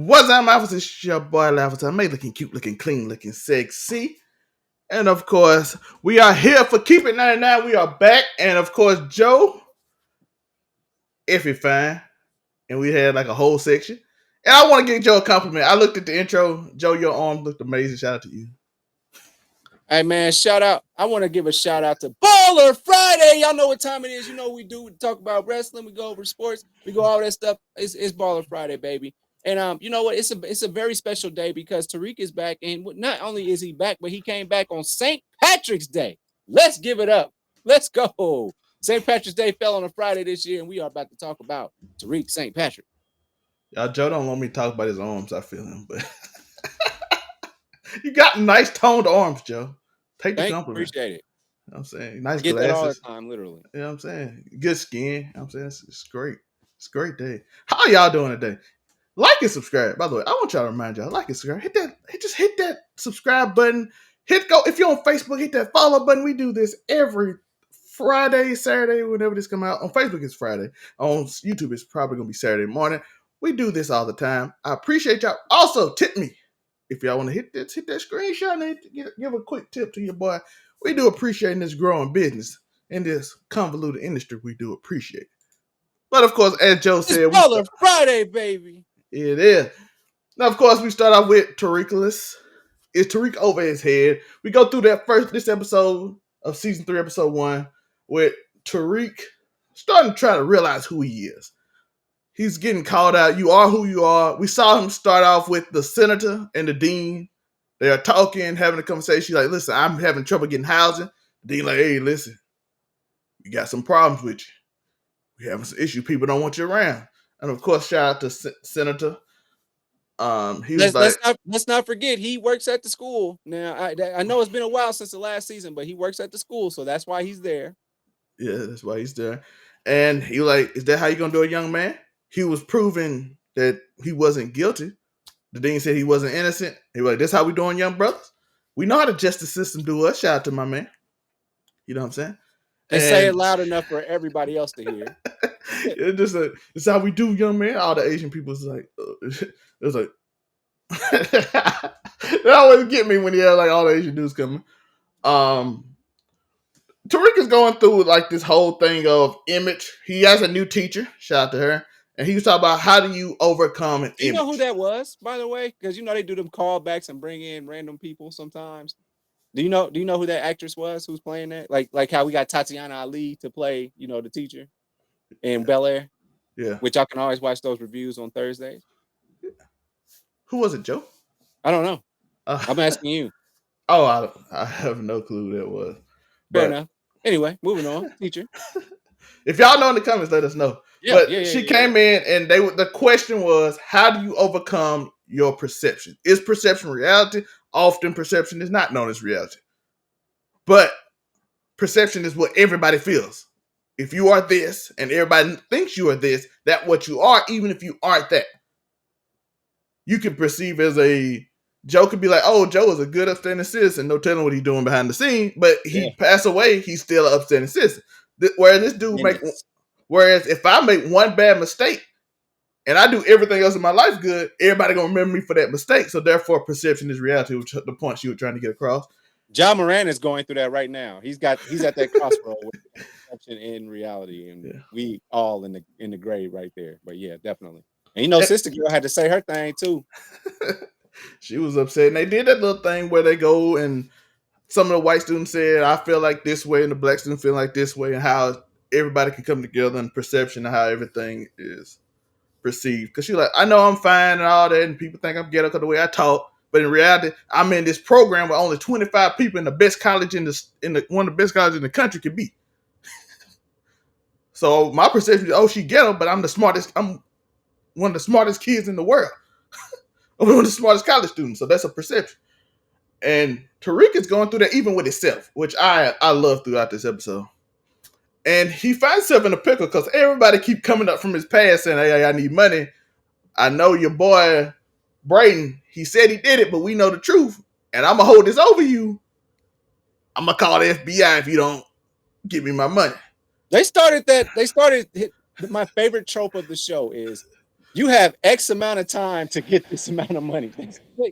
What's up, my office? It's your boy Lavatar. Made looking cute, looking clean, looking sexy. And of course, we are here for Keep It 99. We are back. And of course, Joe, Effy fine. And we had like a whole section. And I want to give Joe a compliment. I looked at the intro. Joe, your arm looked amazing. Shout out to you. Hey man, shout out. I want to give a shout out to Baller Friday. Y'all know what time it is. You know what we do. We talk about wrestling. We go over sports. We go all that stuff. It's Baller Friday, baby. And you know what? It's a very special day because Tariq is back, and not only is he back, but he came back on St. Patrick's Day. Let's give it up. Let's go. St. Patrick's Day fell on a Friday this year, and we are about to talk about Tariq St. Patrick. Y'all, Joe don't want me to talk about his arms. I feel him, but you got nice toned arms, Joe. Take the compliment. Appreciate it. You know what I'm saying? Nice Get glasses. that all the time, literally. You know what I'm saying? Good skin. You know what I'm saying? It's great. It's a great day. How y'all doing today? Like and subscribe. By the way, I want y'all to remind y'all, like and subscribe. Hit that subscribe button. If you're on Facebook, hit that follow button. We do this every Friday, Saturday, whenever this come out. On Facebook, it's Friday. On YouTube, it's probably gonna be Saturday morning. We do this all the time. I appreciate y'all. Also, tip me. If y'all want to hit that screenshot and give a quick tip to your boy. We do appreciate this growing business in this convoluted industry. We do appreciate it. But of course, as Joe said, it's Baller Friday, baby. It is. Now, of course, we start off with Tariq-ulous. Is Tariq over his head? We go through this episode of season 3, episode 1, with Tariq starting to try to realize who he is. He's getting called out. You are who you are. We saw him start off with the senator and the dean. They are talking, having a conversation. She's like, listen, I'm having trouble getting housing. The dean like, hey, listen, we got some problems with you. We having some issues. People don't want you around. And of course, shout out to Senator. Let's not forget he works at the school. Now I know it's been a while since the last season, but he works at the school, so that's why he's there. Yeah, that's why he's there. And he like, is that how you gonna do a young man? He was proving that he wasn't guilty. The dean said he wasn't innocent. He was like, that's how we doing young brothers. We know how the justice system do us. Shout out to my man. You know what I'm saying? And say it loud enough for everybody else to hear. It's how we do, young man. All the Asian people was like, it was like, they always get me when you have like all the Asian dudes coming. Tariq is going through like this whole thing of image. He has a new teacher. Shout out to her. And he was talking about how do you overcome an image. You know who that was, by the way? Because you know they do them callbacks and bring in random people sometimes. Do you know who that actress was who's playing that? Like how we got Tatiana Ali to play, the teacher in Bel Air? Yeah. Which y'all can always watch those reviews on Thursdays. Yeah. Who was it, Joe? I don't know. I'm asking you. Oh, I have no clue who that was. Fair enough. Anyway, moving on. Teacher. If y'all know in the comments, let us know. She came in and the question was, how do you overcome your perception? Is perception reality? Often perception is not known as reality. But perception is what everybody feels. If you are this and everybody thinks you are this, that's what you are, even if you aren't that. You can perceive as Joe could be like, oh, Joe is a good upstanding citizen, no telling what he's doing behind the scene, but he passed away, he's still an upstanding citizen. Whereas this dude whereas if I make one bad mistake and I do everything else in my life good, everybody gonna remember me for that mistake. So therefore, perception is reality, which is the point she was trying to get across. John Moran is going through that right now. He's at that crossroad with perception and reality, and we all in the grave right there. But yeah, definitely. And Sister Girl had to say her thing too. She was upset, and they did that little thing where they go and some of the white students said, I feel like this way, and the black students feel like this way, and how everybody can come together in perception of how everything is perceived. Because she's like, I know I'm fine and all that, and people think I'm ghetto because the way I talk, but in reality, I'm in this program where only 25 people in the best college one of the best colleges in the country can be. So my perception is, she ghetto, but I'm one of the smartest kids in the world. I'm one of the smartest college students, so that's a perception. And Tariq is going through that even with himself, which I love throughout this episode. And he finds himself in a pickle because everybody keep coming up from his past saying, hey, I need money. I know your boy, Brayden, he said he did it, but we know the truth. And I'm going to hold this over you. I'm going to call the FBI if you don't give me my money. My favorite trope of the show is You have X amount of time to get this amount of money.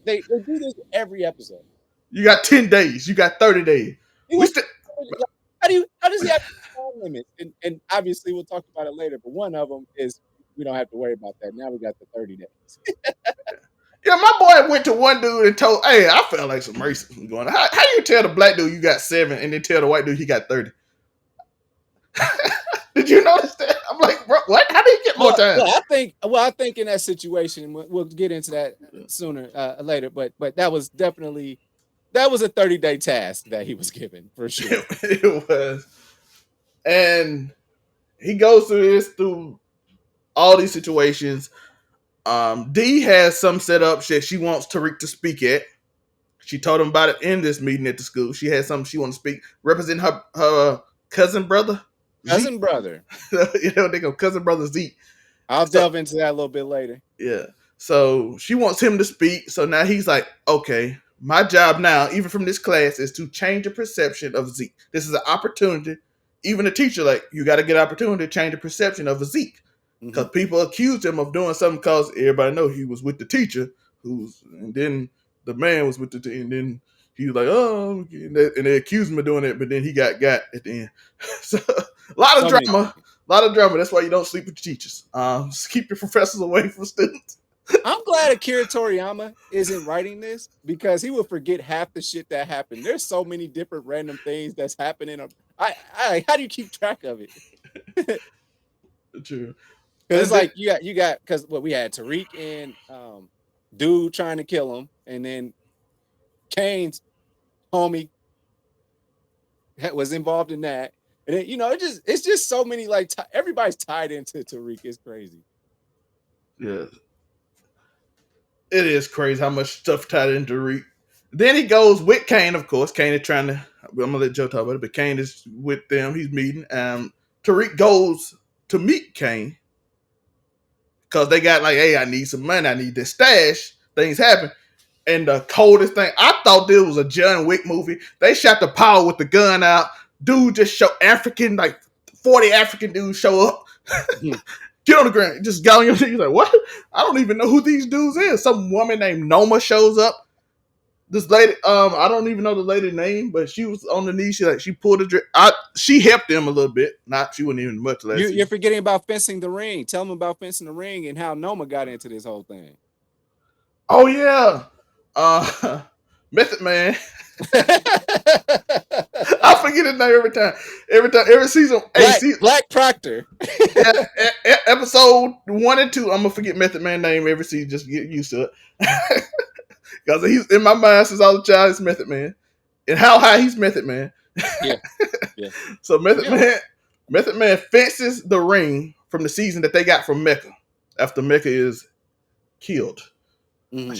They do this every episode. You got 10 days. You got 30 days. How does he have time limits? And obviously we'll talk about it later, but one of them is we don't have to worry about that. Now we got the 30 days. Yeah, my boy went to one dude and told, "Hey, I felt like some racism going on. How you tell the black dude you got 7 and then tell the white dude he got 30?" Did you notice that? I'm like, bro, what? How did he get more time? Well, I think in that situation, we'll get into that sooner later. But that was definitely a 30-day task that he was given for sure. It was, and he goes through all these situations. D has some set up shit she wants Tariq to speak at. She told him about it in this meeting at the school. She had something she wants to speak, represent her cousin brother. Cousin brother. You know, they go cousin brother Zeke. I'll delve into that a little bit later. Yeah. So she wants him to speak. So now he's like, okay, my job now, even from this class, is to change the perception of Zeke. This is an opportunity. Even a teacher, like, you got to get an opportunity to change the perception of a Zeke. Because people accused him of doing something because everybody know he was with the teacher, and then the man was with the teacher, and then he was like, oh, and they accused him of doing it, but then he got at the end. So a lot of drama. A lot of drama. That's why you don't sleep with your teachers. Just keep your professors away from students. I'm glad Akira Toriyama isn't writing this because he will forget half the shit that happened. There's so many different random things that's happening. How do you keep track of it? True. Because it's like you got because we had Tariq and dude trying to kill him, and then Kane's homie was involved in that. And then, it's just so many, like, everybody's tied into Tariq. It's crazy. Yeah. It is crazy how much stuff tied into Tariq. Then he goes with Kane, of course. Kane is trying to, I'm going to let Joe talk about it, but Kane is with them. He's meeting. Tariq goes to meet Kane because they got like, hey, I need some money. I need this stash. Things happen. And the coldest thing, I thought this was a John Wick movie. They shot the power with the gun out. Dude just show African, like 40 African dudes show up. Get on the ground. Just got on your feet. You're like, what? I don't even know who these dudes is. Some woman named Noma shows up. This lady, I don't even know the lady's name, but she was on the knee. She pulled a drink. She helped them a little bit. She wasn't even much last. You're forgetting about fencing the ring. Tell them about fencing the ring and how Noma got into this whole thing. Oh yeah. Method Man. I forget his name every time. Every season. Black Proctor. Episode 1 and 2, I'm gonna forget Method Man name every season. Just get used to it. Because he's in my mind since I was a child. It's Method Man, and how high he's Method Man. Yeah. So Method Man fences the ring from the season that they got from Mecca after Mecca is killed. Well,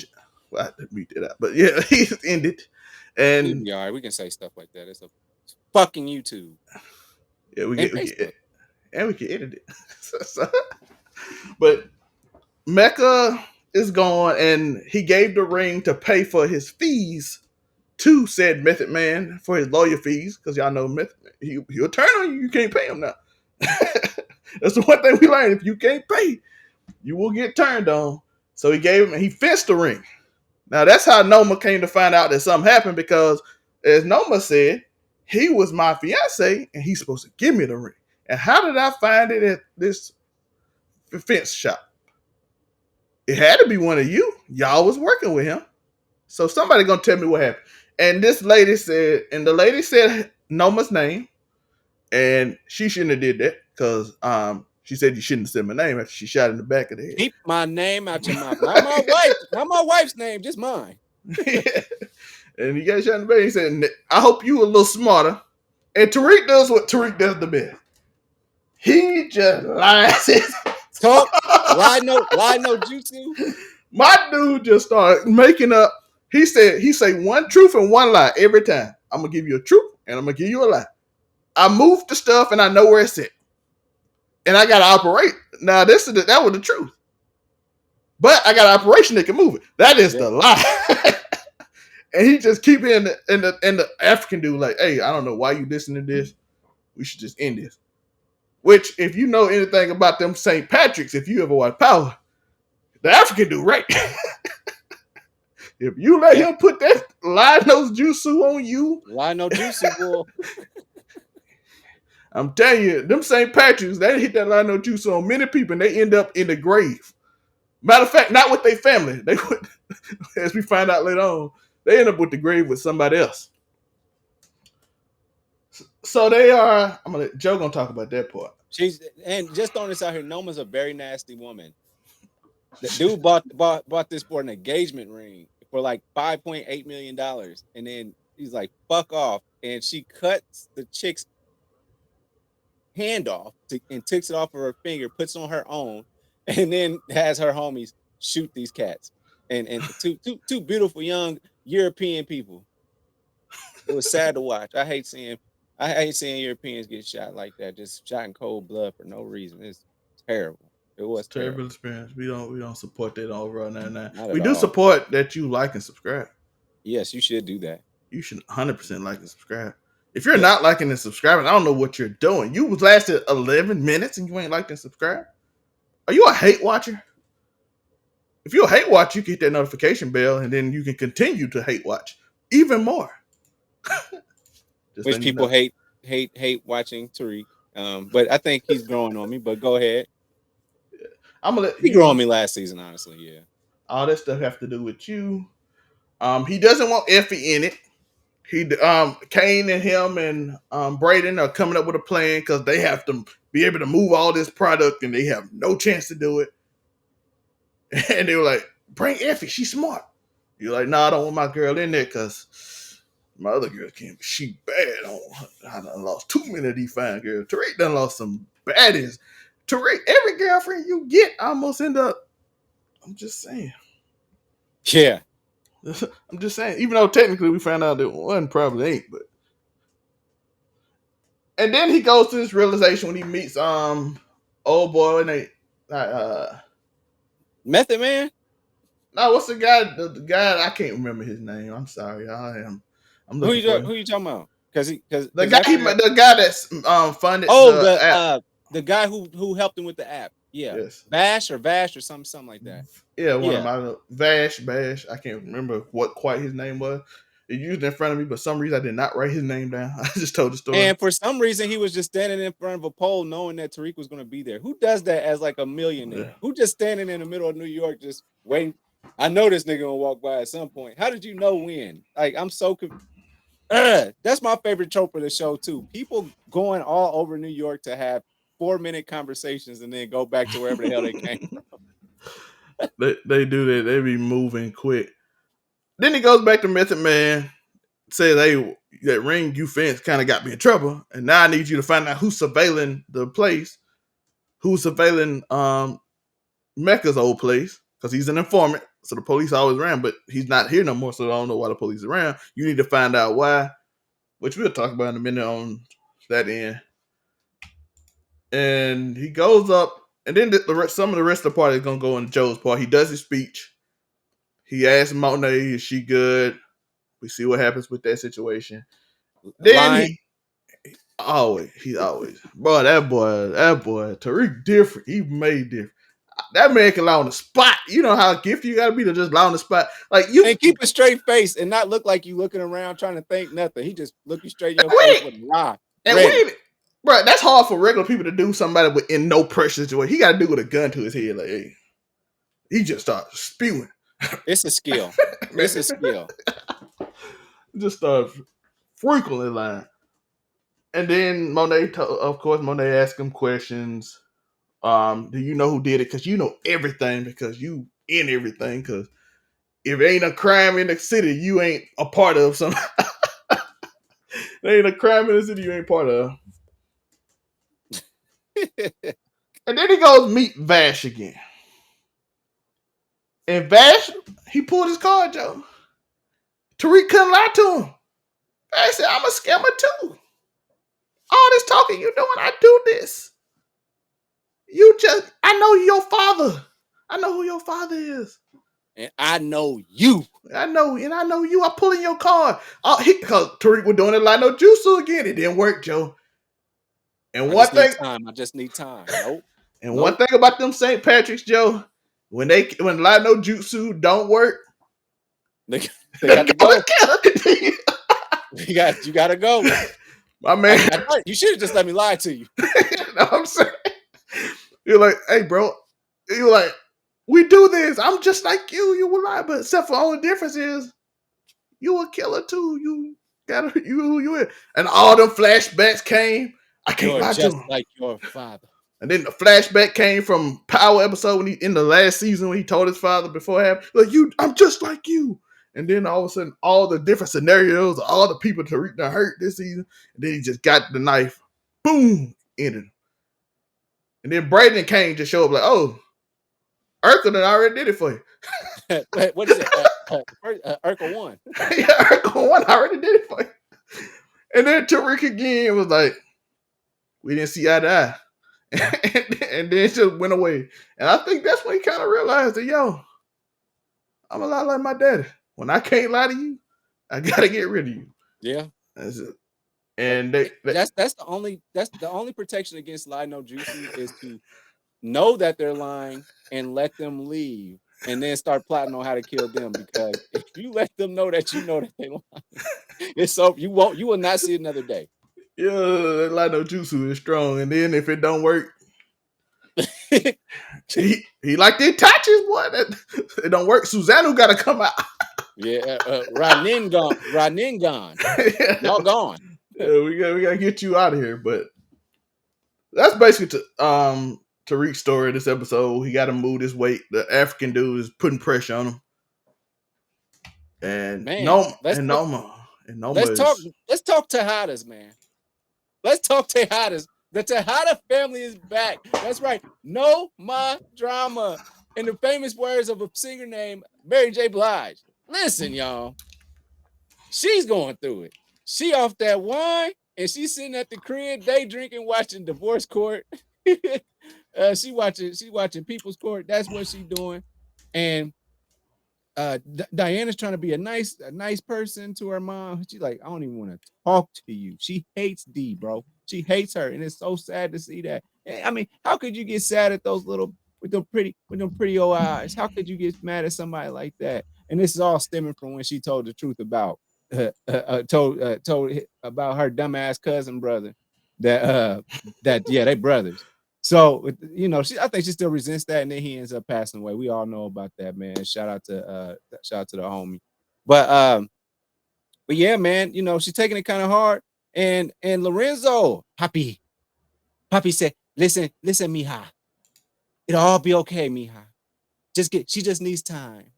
I didn't beat that out, but yeah, he's ended. And all right, we can say stuff like that. It's a fucking YouTube. Yeah, we can edit it. But Mecca is gone, and he gave the ring to pay for his fees to said Method Man for his lawyer fees, because y'all know Method Man, he'll turn on you. You can't pay him now. That's the one thing we learned. If you can't pay, you will get turned on. So he gave him, and he fenced the ring. Now that's how Noma came to find out that something happened, because as Noma said, he was my fiance and he's supposed to give me the ring. And how did I find it at this fence shop? It had to be one of you. Y'all was working with him. So somebody gonna tell me what happened. And this lady said, and the lady said Noma's name, and she shouldn't have did that, because she said you shouldn't have said my name after she shot in the back of the head. Keep my name out your mouth. Not my wife's name, just mine. Yeah. And he got shot in the back. He said, I hope you a little smarter. And Tariq does what Tariq does the best. He just lies. Talk. Why no jutsu? My dude just started making up. He say one truth and one lie every time. I'm gonna give you a truth and I'm gonna give you a lie. I moved the stuff and I know where it's at. And I gotta operate. Now that was the truth. But I got an operation that can move it. That is the lie. And he just keep in the African dude like, hey, I don't know why you listening to this. We should just end this. Which, if you know anything about them St. Patrick's, if you ever watch Power, The African dude, right? If you let him put that Lionel's jutsu on you, Lionel jutsu, boy. I'm telling you, them St. Patrick's, they hit that Lionel jutsu on many people, and they end up in the grave. Matter of fact, not with their family. They would, as we find out later on, they end up with the grave with somebody else. So they are. I'm gonna let Joe gonna talk about that part. And just throwing this out here, Noma's a very nasty woman. The dude bought this for an engagement ring for like $5.8 million, and then he's like, "Fuck off!" And she cuts the chick's hand off and takes it off of her finger, puts it on her own, and then has her homies shoot these cats. And two beautiful young European people. It was sad to watch. I hate seeing Europeans get shot like that, just shot in cold blood for no reason. It's terrible. It was terrible experience. We don't support that over on that now. We do all. support that you like and subscribe. Yes, you should do that. You should 100% like and subscribe. If you're not liking and subscribing, I don't know what you're doing. You was lasted 11 minutes and you ain't liked and subscribed. Are you a hate watcher? If you're a hate watcher, you can hit that notification bell and then you can continue to hate watch even more. Which people hate watching Tariq. But I think he's growing on me. But go ahead. I'm gonna let he grew on me last season, honestly. Yeah. All that stuff have to do with you. He doesn't want Effy in it. Kane and him and Brayden are coming up with a plan because they have to be able to move all this product and they have no chance to do it. And they were like, "Bring Effy, she's smart." You're like, "No, I don't want my girl in there because my other girl can't. She bad. I done lost too many of these fine girls. Tariq done lost some baddies. Tariq, every girlfriend you get almost end up." I'm just saying. Yeah. I'm just saying. Even though technically we found out that one probably ain't, but. And then he goes to this realization when he meets old boy and they Method Man. No, what's the guy? The guy I can't remember his name. I'm sorry. I'm looking for him. Who you talking about? Because the guy that's funded. The guy who helped him with the app. Yeah. Yes. Vash or something like that. Yeah, one of my Bash. I can't remember what quite his name was. It used in front of me, but for some reason I did not write his name down. I just told the story. And for some reason he was just standing in front of a pole knowing that Tariq was going to be there. Who does that as like a millionaire? Yeah. Who just standing in the middle of New York just waiting? I know this nigga gonna walk by at some point. How did you know when? Like, I'm so that's my favorite trope of the show too. People going all over New York to have 4-minute conversations and then go back to wherever the hell they came from. They do that. They be moving quick. Then he goes back to Method Man, says, "Hey, that ring you fenced kind of got me in trouble, and now I need you to find out who's surveilling the place, who's surveilling Mecca's old place, because he's an informant, so the police always around, but he's not here no more, so I don't know why the police are around. You need to find out why," which we'll talk about in a minute on that end. And he goes up, and then some of the rest of the party is going to go into Joe's part. He does his speech. He asks Mone, "Is she good?" We see what happens with that situation. Then he's always, bro, that boy, Tariq different. He made different. That man can lie on the spot. You know how gifted you gotta be to just lie on the spot. Like you and keep a straight face and not look like you looking around trying to think nothing. He just look you straight in your face with a lie. Bro, that's hard for regular people to do somebody in no pressure situation. He gotta do with a gun to his head, like, hey. He just starts spewing. It's a skill. It's a skill. Just starts frequently lying. And then Mone asked him questions. Do you know who did it? Because you know everything, because you in everything. Because if it ain't a crime in the city, you ain't a part of something. There ain't a crime in the city you ain't part of. And then he goes meet Vash again. And Vash, he pulled his card, Joe. Tariq couldn't lie to him. Vash said, "I'm a scammer too. All this talking you doing, I do this. I know your father. I know who your father is. And I know you. I know you. I'm pulling your card." Because Tariq was doing it like no jutsu again. It didn't work, Joe. And I just need time. Nope. One thing about them St. Patrick's, Joe, when lie no jutsu don't work, they got to go. you got to go. My man, you should have just let me lie to you. You know what I'm saying? You're like, hey, bro. You're like, we do this. I'm just like you. You will lie, but except for the only difference is you a killer too. You got you is. And all them flashbacks came. I can't You're lie just to him. like your father. And then the flashback came from Power episode when he in the last season when he told his father before it happened, like I'm just like you. And then all of a sudden, all the different scenarios, all the people Tariq done hurt this season, and then he just got the knife, boom, ended. And then Brayden came to show up like, oh, Urkel done already did it for you. What is it? Urkel 1. Yeah, Urkel 1 already did it for you. And then Tariq again was like, we didn't see eye to eye. And then it just went away. And I think that's when he kind of realized that, yo, I'm a lot like my daddy. When I can't lie to you, I gotta get rid of you. Yeah. That's it. And that's the only protection against lie no jutsu is to know that they're lying and let them leave and then start plotting on how to kill them, because if you let them know that they're lying, it's so you will not see another day. Yeah, lie no jutsu is strong. And then if it don't work, he like the Itachi's boy. It don't work. Susanoo gotta come out. Yeah, Raningan. Y'all gone. Yeah, we gotta get you out of here. But that's basically Tariq's story this episode. He got to move his weight. The African dude is putting pressure on him. And man, let's talk Tejadas, man. Let's talk Tejadas. The Tejada family is back. That's right. No ma drama. In the famous words of a singer named Mary J. Blige. Listen, y'all. She's going through it. She off that wine, and she's sitting at the crib, day drinking, watching Divorce Court. She watching People's Court. That's what she's doing. And Diana's trying to be a nice person to her mom. She's like, I don't even want to talk to you. She hates D, bro. She hates her, and it's so sad to see that. I mean, how could you get sad at those little with them pretty old eyes? How could you get mad at somebody like that? And this is all stemming from when she told the truth about told about her dumbass cousin brother that they brothers. So I think she still resents that, and then he ends up passing away. We all know about that, man. Shout out to the homie. But yeah, man, she's taking it kind of hard. And Lorenzo, Papi said, listen, mija. It'll all be okay, mija. She just needs time.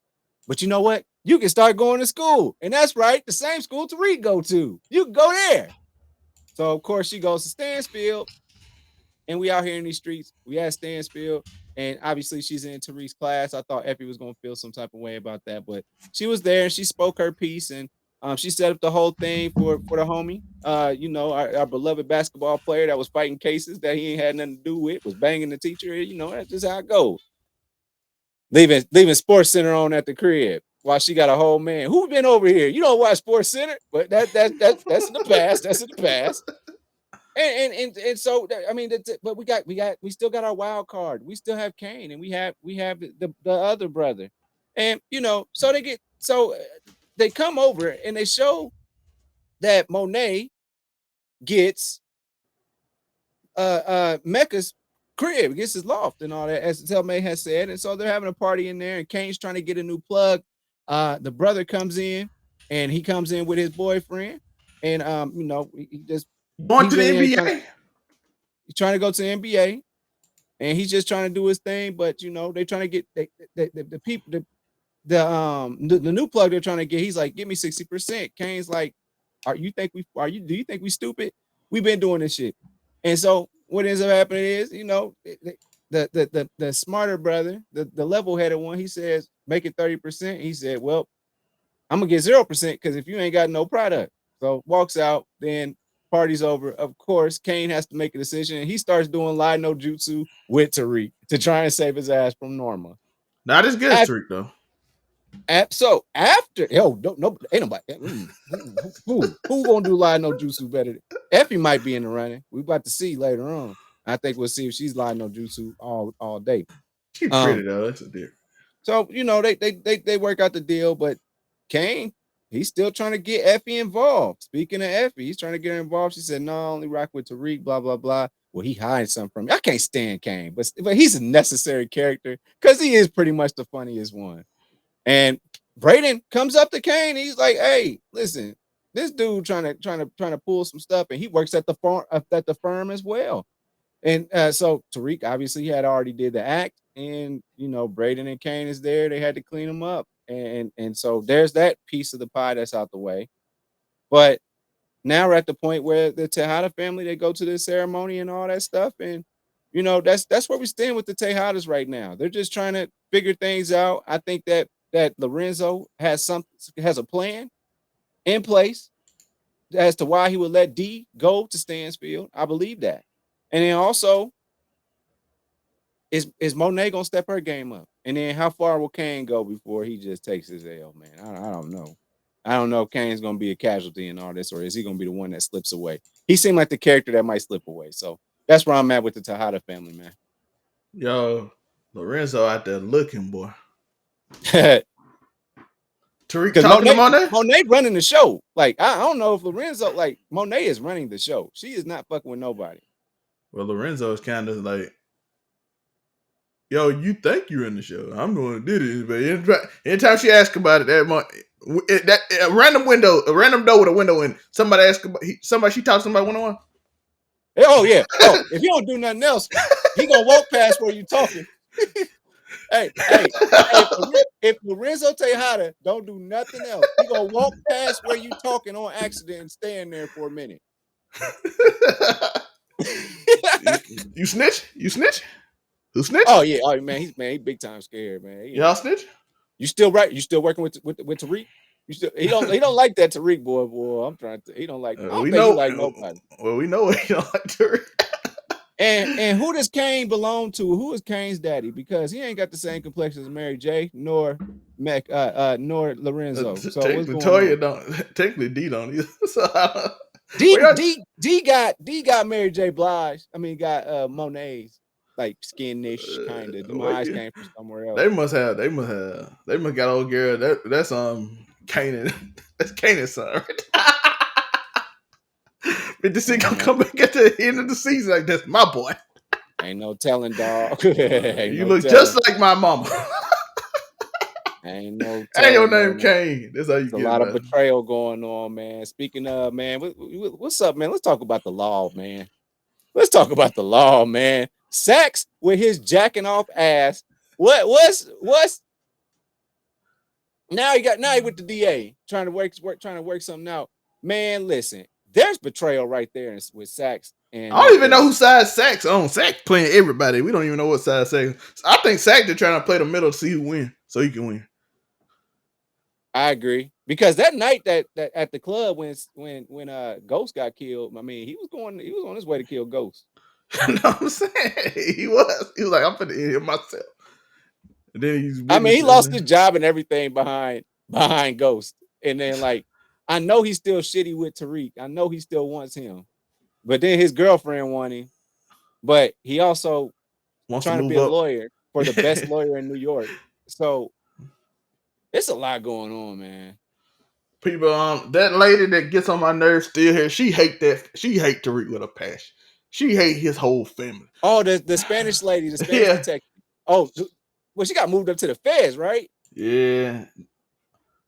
But you know what? You can start going to school. And that's right, the same school Tariq go to. You can go there. So of course she goes to Stansfield. And we out here in these streets. We at Stansfield. And obviously she's in Tariq's class. I thought Effy was going to feel some type of way about that. But she was there and she spoke her piece. And she set up the whole thing for the homie. Our beloved basketball player that was fighting cases that he ain't had nothing to do with, was banging the teacher. That's just how it goes. Leaving Sports Center on at the crib while she got a whole man. Who been over here? You don't watch Sports Center, but that's in the past. That's in the past. And so I mean, but we still got our wild card. We still have Kane, and we have the other brother, and so they come over and they show that Mone gets Mecca's crib, gets his loft and all that, as Telme has said. And so they're having a party in there, and Kane's trying to get a new plug. The brother comes in, and he comes in with his boyfriend, and he just going to the NBA. He's trying to go to the NBA, and he's just trying to do his thing. But they're trying to get the people, the new plug they're trying to get. He's like, give me 60%. Kane's like, do you think we stupid? We've been doing this shit. And so what ends up happening is, the smarter brother, the level-headed one, he says, make it 30%. He said, well, I'm gonna get 0% because if you ain't got no product. So walks out, then party's over. Of course, Kane has to make a decision, and he starts doing lie no jutsu with Tariq to try and save his ass from Norma. Not as good as Tariq though. So after ain't nobody who gonna do lie no jutsu better than Effy might be in the running. We about to see later on. I think we'll see if she's lie no jutsu all day. She's pretty though. That's a deal. So they work out the deal, but Kane, he's still trying to get Effy involved. Speaking of Effy, he's trying to get her involved. She said, "No, I only rock with Tariq." Blah blah blah. Well, he hides something from me. I can't stand Kane, but he's a necessary character because he is pretty much the funniest one. And Brayden comes up to Kane. He's like, "Hey, listen, this dude trying to pull some stuff, and he works at the firm as well." And so Tariq obviously had already did the act, and Brayden and Kane is there. They had to clean him up, and so there's that piece of the pie that's out the way. But now we're at the point where the Tejada family, they go to the ceremony and all that stuff, and that's where we stand with the Tejadas right now. They're just trying to figure things out. I think that Lorenzo has a plan in place as to why he would let D go to Stansfield. I believe that. And then also, is Mone gonna step her game up? And then how far will Kane go before he just takes his L, man? I don't know. I don't know if Kane's gonna be a casualty in all this, or is he gonna be the one that slips away? He seemed like the character that might slip away. So that's where I'm at with the Tejada family, man. Yo, Lorenzo out there looking, boy. Tariq talking to Mone? Mone running the show. Like, I don't know if Lorenzo, like, Mone is running the show. She is not fucking with nobody. Well, Lorenzo is kind of like, yo, you think you're in the show. I'm going to do this. But anytime she asks about it, a random door with a window in, somebody asks about, she talks to somebody one-on-one. Oh, yeah. Oh, if you don't do nothing else, he going to walk past where you talking. Hey, if Lorenzo Tejada don't do nothing else, he gonna walk past where you talking on accident and stand there for a minute. You snitch? You snitch? Who snitch? Oh yeah, man, he big time scared, man. Y'all snitch? You still right? You still working with Tariq? He don't like that Tariq boy. I'm trying to. He don't like. I don't think he like nobody. Well, we know he don't like Tariq. And who does Kane belong to? Who is Kane's daddy? Because he ain't got the same complexion as Mary J. nor nor Lorenzo. So Toya don't. Technically, D don't either. So D got Mary J. Blige. I mean, got Monet's like skinnish kind of. My eyes came from somewhere else. They must got old girl. That's Kanan. That's Kanan's son. Right? But this ain't gonna come back at the end of the season like that's my boy. Ain't no telling, dog. You look just like my mama. Ain't no telling. Hey, your name Kane. That's how you get a lot of betrayal going on, man. Speaking of, man, what's up, man? Let's talk about the law, man. Let's talk about the law, man. Sex with his jacking off ass. What's now he with the DA trying to work something out. Man, listen. There's betrayal right there with Sax. And I don't even know whose side Sax on. Sax playing everybody. We don't even know what side Sax. I think Sax just trying to play the middle to see who wins, so he can win. I agree, because that night that at the club when Ghost got killed, I mean, he was on his way to kill Ghost. You know what I'm saying? He was like, I'm finna end myself. And then he lost his job and everything behind Ghost, and then like. I know he's still shitty with Tariq. I know he still wants him. But then his girlfriend wants him. But he also trying to be a lawyer for the best lawyer in New York. So it's a lot going on, man. People, that lady that gets on my nerves still here. She hate Tariq with a passion. She hate his whole family. Oh, the Spanish lady, the Spanish detective. Oh, well, she got moved up to the feds, right? Yeah.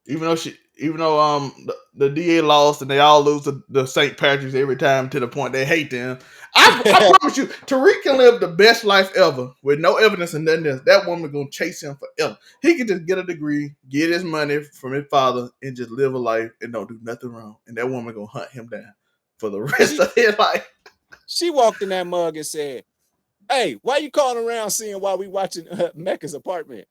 Even though the DA lost and they all lose the St. Patrick's every time to the point they hate them. I promise you, Tariq can live the best life ever with no evidence and nothing else. That woman gonna chase him forever. He can just get a degree, get his money from his father, and just live a life and don't do nothing wrong. And that woman gonna hunt him down for the rest of his life. She walked in that mug and said, "Hey, why you calling around seeing while we watching Mecca's apartment?"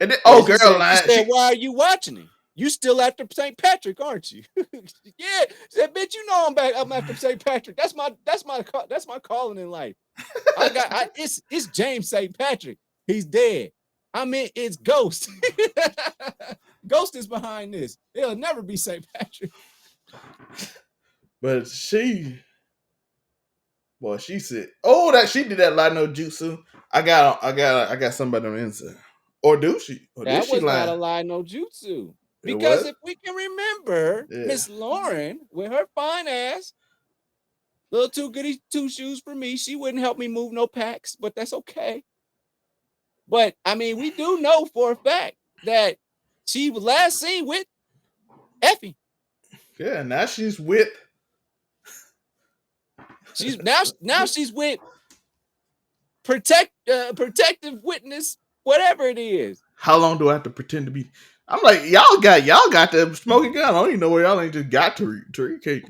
And then, she said, "Why are you watching him? You still after St. Patrick, aren't you?" Yeah, she said, "Bitch, you know I'm after St. Patrick. That's my calling in life. It's James St. Patrick. He's dead. I mean, it's Ghost. Ghost is behind this. It'll never be St. Patrick." But she said, "Oh, that she did that Lino jutsu. I got somebody on the inside. Or do she? Or that she was lying? not a lie, no jutsu. Because if we can remember, Miss Lauren with her fine ass, little too goody two shoes for me. She wouldn't help me move no packs, but that's okay. But I mean, we do know for a fact that she was last seen with Effy. Yeah, now she's with. She's now she's with protective witness, whatever it is. How long do I have to pretend to be? I'm like, y'all got the smoking gun. I don't even know where y'all ain't just got Tariq cake.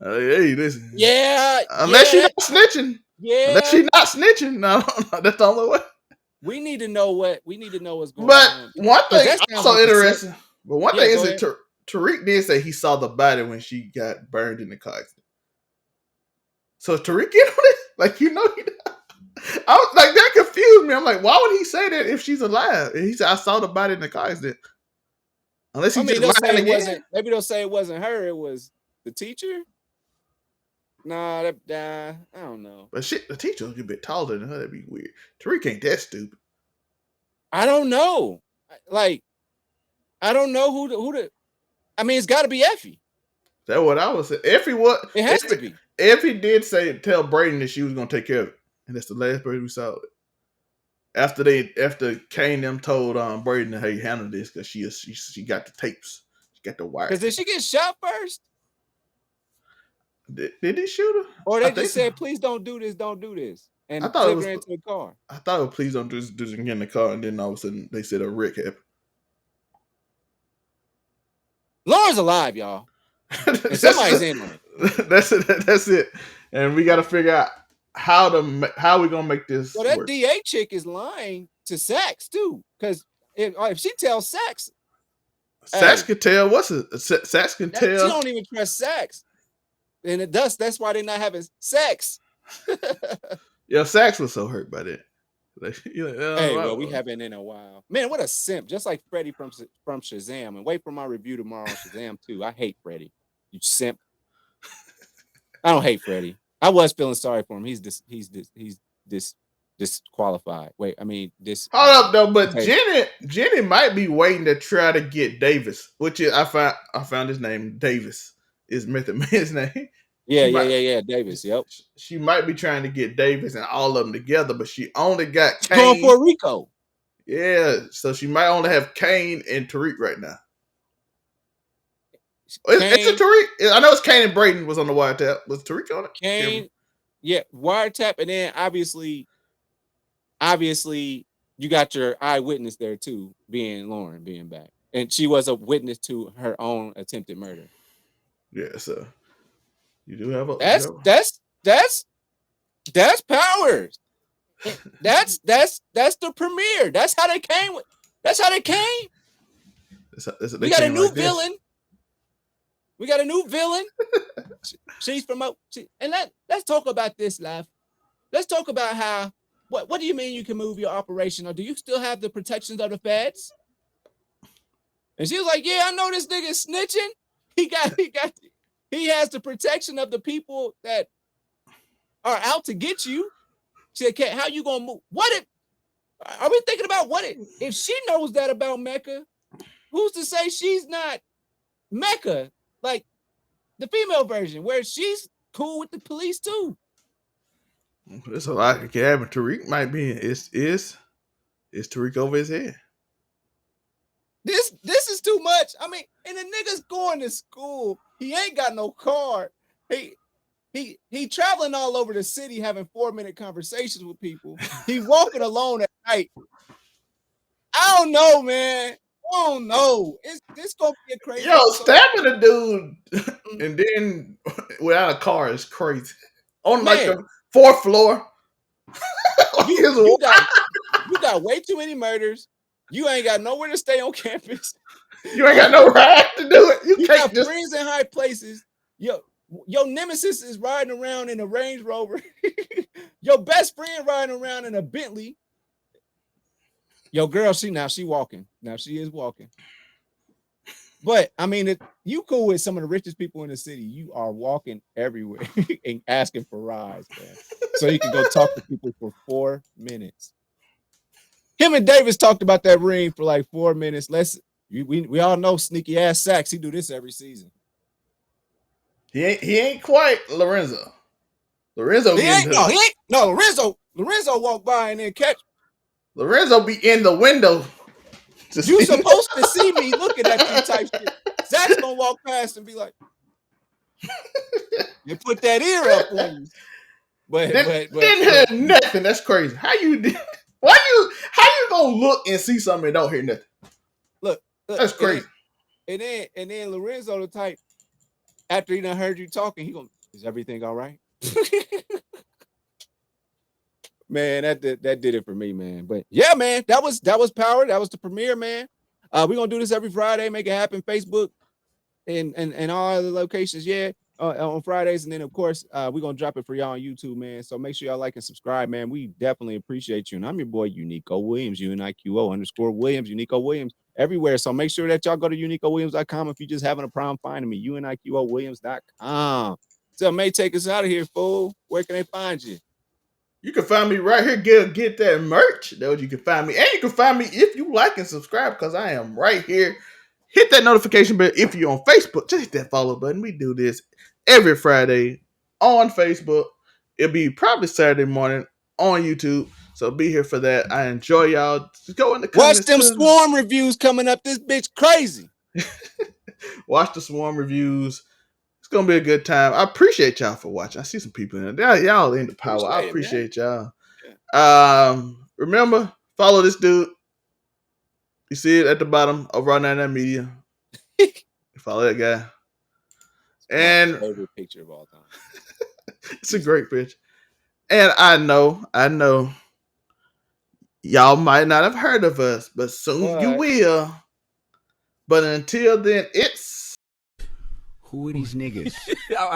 Hey, listen. Yeah. Unless she's not snitching. Yeah. Unless she's not snitching. No, that's the only way. We need to know what's going But on. one thing also like interesting. But one thing is that Tariq did say he saw the body when she got burned in the car accident. So Tariq get on it? Like, he I was like, that confused me. I'm like, why would he say that if she's alive? And he said, I saw the body in the car accident. Unless he just lying again. Maybe they'll say it wasn't her, it was the teacher. Nah, I don't know. But shit, the teacher was a bit taller than her. That'd be weird. Tariq ain't that stupid. I don't know. Like, I don't know who the. I mean, it's got to be Effy. That's what I was saying. Effy, what? It has to be. Effy did tell Brayden that she was gonna take care of it, and that's the last person we saw it. After Kane them told Brayden how he handled this because she got the tapes, she got the wire. Because did she get shot first? Did he shoot her? Or they just said, "Please don't do this, don't do this," and took her into the car. I thought it was, "Please don't do this, get in the car," and then all of a sudden they said a wreck happened. Lauren's alive, y'all. And somebody's in on it. That's it. And we got to figure out how we gonna make this. Well, that work. DA chick is lying to Sax too, because if she tells Sax, Sax can tell. Sax can tell. She don't even trust Sax, and that's why they're not having sex. Yeah, Sax was so hurt by that. Like, hey, well, we haven't in a while. Man, what a simp! Just like Freddie from Shazam. And wait for my review tomorrow on Shazam too. I hate Freddie. You simp. I don't hate Freddie. I was feeling sorry for him. He's disqualified. Wait, I mean this. Hold up though, but Jenny might be waiting to try to get Davis, which is I found his name. Davis is Method Man's name. Yeah, Davis. Yep. She might be trying to get Davis and all of them together, but she only got Kane. Going for Rico. Yeah, so she might only have Kane and Tariq right now. It's a Tariq. I know it's Kane and Brayden was on the wiretap. Was Tariq on it? Kane, yeah, wiretap, and then obviously, you got your eyewitness there too, being Lauren, being back, and she was a witness to her own attempted murder. Yeah, so. You do have that's powers. That's the premiere. That's how they came. We got a new villain. We got a new villain. She's from and let's talk about this live. Let's talk about how what do you mean you can move your operation, or do you still have the protections of the feds? And she was like, yeah, I know this nigga snitching. He has the protection of the people that are out to get you. She said, how you gonna move? Are we thinking about if she knows that about Mecca, who's to say she's not Mecca, like the female version, where she's cool with the police too? There's a lot that can happen. Tariq might be is Tariq over his head. This is too much. I mean, and the nigga's going to school. He ain't got no car. He traveling all over the city having 4-minute conversations with people. He walking alone at night. I don't know, man. I don't know. It's gonna be a crazy. Yo, stabbing a dude and then without a car is crazy. On like the 4th floor. you got way too many murders. You ain't got nowhere to stay on campus. You ain't got no right to do it. You got friends in high places. Your nemesis is riding around in a Range Rover. Your best friend riding around in a Bentley. Yo, girl, she walking. Now she is walking. But I mean, you cool with some of the richest people in the city. You are walking everywhere and asking for rides, man. so he could go talk to people for 4 minutes. Him and Davis talked about that ring for like 4 minutes. We all know sneaky ass Sacks. He do this every season. He ain't quite Lorenzo. Lorenzo Lorenzo walked by and then catch. Lorenzo be in the window. You supposed to see me looking at you type shit. Zach's gonna walk past and be like, you put that ear up on you. But didn't hear nothing. That's crazy. How you gonna look and see something and don't hear nothing? Look that's crazy. And then Lorenzo the type, after he done heard you talking, he gonna, is everything all right? Man, that did it for me, man. But yeah, man, that was power. That was the premiere, man. We're gonna do this every Friday, make it happen. Facebook and all other locations, yeah. On Fridays, and then of course we're gonna drop it for y'all on YouTube, man. So make sure y'all like and subscribe, man. We definitely appreciate you. And I'm your boy Uniqo Williams, UNIQO_Williams, Uniqo Williams everywhere. So make sure that y'all go to UniqoWilliams.com if you're just having a problem finding me. UNIQOWilliams.com. So May, take us out of here, fool. Where can they find you? You can find me right here. Get that merch. That's what you can find me. And you can find me if you like and subscribe, because I am right here. Hit that notification bell. If you're on Facebook, just hit that follow button. We do this every Friday on Facebook. It'll be probably Saturday morning on YouTube. So be here for that. I enjoy y'all. Just go in the comments. Watch them Swarm reviews coming up. This bitch crazy. Watch the Swarm reviews. It's gonna be a good time. I appreciate y'all for watching. I see some people in there. Y'all in the power. I appreciate y'all. Yeah. Remember, follow this dude. You see it at the bottom of Raw 99 Media. Follow that guy. And my favorite picture of all time. It's a great picture. And I know y'all might not have heard of us, but soon you will. But until then, it's who are these niggas?